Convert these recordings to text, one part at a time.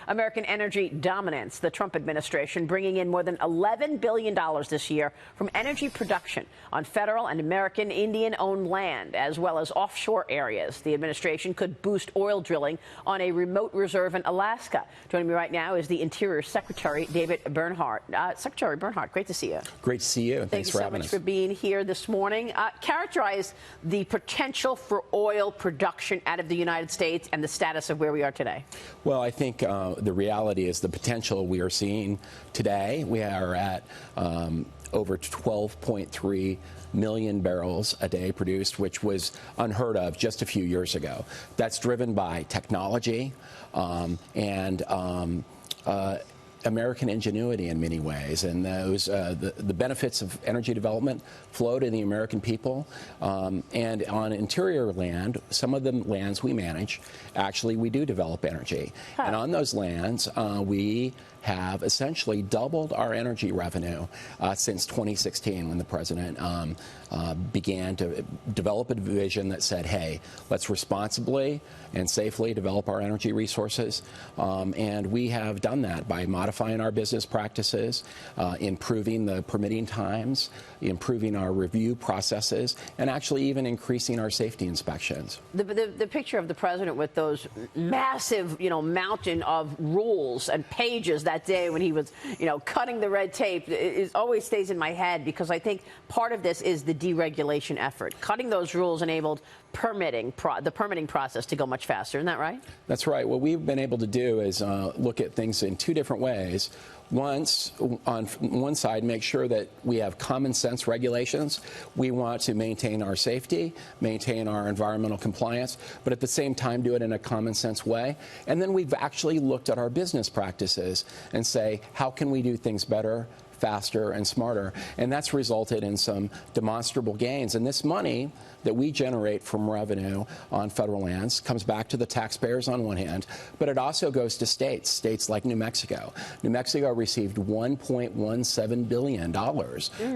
American energy dominance. The Trump administration bringing in more than $11 billion this year from energy production on federal and American Indian-owned land, as well as offshore areas. The administration could boost oil drilling on a remote reserve in Alaska. Joining me right now is the Interior Secretary David Bernhardt. Secretary Bernhardt, great to see you. Great to see you. Thanks for having us. Thank you so much for being here this morning. Characterize the potential for oil production out of the United States and the status of where we are today. Well, I think the reality is the potential we are seeing today. We are at over 12.3 million barrels a day produced, which was unheard of just a few years ago. That's driven by technology and American ingenuity in many ways, and those the benefits of energy development flow to the American people. And on interior land, some of the lands we manage, actually we do develop energy. And on those lands, we have essentially doubled our energy revenue since 2016, when the president began to develop a vision that said, hey, let's responsibly and safely develop our energy resources. And we have done that by modifying our business practices, improving the permitting times, improving our review processes, and actually even increasing our safety inspections. The picture of the president with those massive, mountain of rules and pages that day when he was, cutting the red tape, it always stays in my head, because I think part of this is the deregulation effort. Cutting those rules enabled the permitting process to go much faster. Isn't that right? That's right. What we've been able to do is look at things in two different ways. Once, on one side, make sure that we have common sense regulations. We want to maintain our safety, maintain our environmental compliance, but at the same time do it in a common sense way. And then we've actually looked at our business practices and say, how can we do things better, faster, and smarter? And that's resulted in some demonstrable gains. And this money that we generate from revenue on federal lands comes back to the taxpayers on one hand, but it also goes to states like New Mexico. New Mexico received $1.17 billion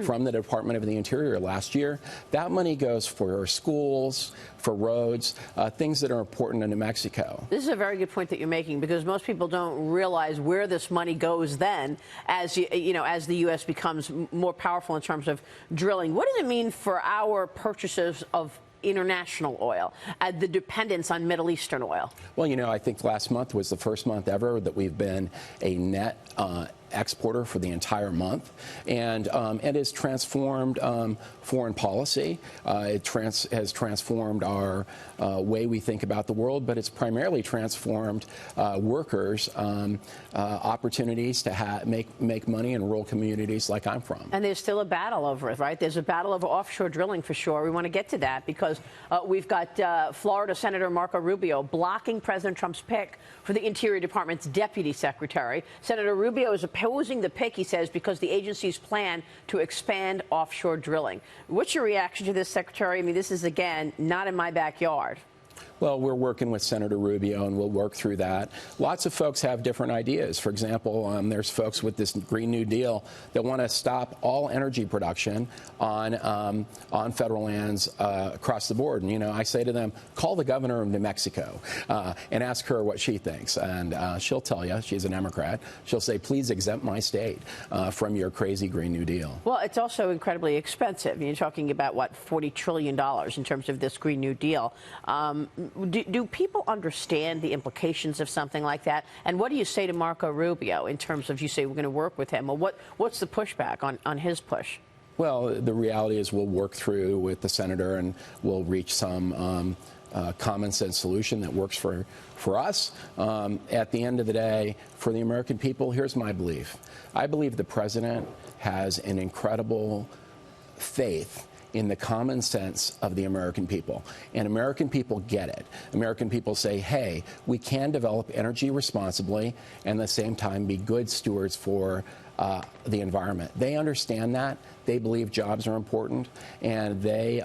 from the Department of the Interior last year. That money goes for schools, for roads, things that are important in New Mexico. This is a very good point that you're making, because most people don't realize where this money goes then as as the U.S. becomes more powerful in terms of drilling. What does it mean for our purchases of international oil, the dependence on Middle Eastern oil? Well, I think last month was the first month ever that we've been a net exporter for the entire month, and it has transformed foreign policy. It has transformed our way we think about the world, but it's primarily transformed workers' opportunities to make money in rural communities like I'm from. And there's still a battle over it, right? There's a battle over offshore drilling for sure. We want to get to that because we've got Florida Senator Marco Rubio blocking President Trump's pick for the Interior Department's deputy secretary. Senator Rubio is opposing the pick, he says, because the agency's plan to expand offshore drilling. What's your reaction to this, Secretary? I mean, this is, again, not in my backyard. Well, we're working with Senator Rubio, and we'll work through that. Lots of folks have different ideas. For example, there's folks with this Green New Deal that want to stop all energy production on federal lands across the board. And, I say to them, call the governor of New Mexico and ask her what she thinks. And she'll tell you, she's a Democrat, she'll say, please exempt my state from your crazy Green New Deal. Well, it's also incredibly expensive. You're talking about, what, $40 trillion in terms of this Green New Deal. Do people understand the implications of something like that? And what do you say to Marco Rubio in terms of, you say we're going to work with him? Well, what's the pushback on his push? Well, the reality is we'll work through with the senator and we'll reach some common sense solution that works for us. At the end of the day, for the American people, here's my belief. I believe the president has an incredible faith in the common sense of the American people. And American people get it. American people say, hey, we can develop energy responsibly and at the same time be good stewards for the environment. They understand that. They believe jobs are important, and they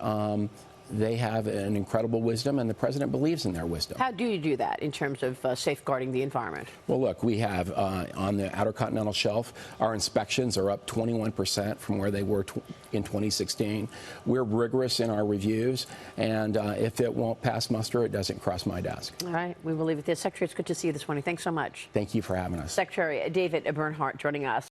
they have an incredible wisdom, and the president believes in their wisdom. How do you do that in terms of safeguarding the environment? Well, look, we have on the Outer Continental Shelf, our inspections are up 21% from where they were in 2016. We're rigorous in our reviews, and if it won't pass muster, it doesn't cross my desk. All right, we will leave it there. Secretary, it's good to see you this morning. Thanks so much. Thank you for having us. Secretary David Bernhardt joining us.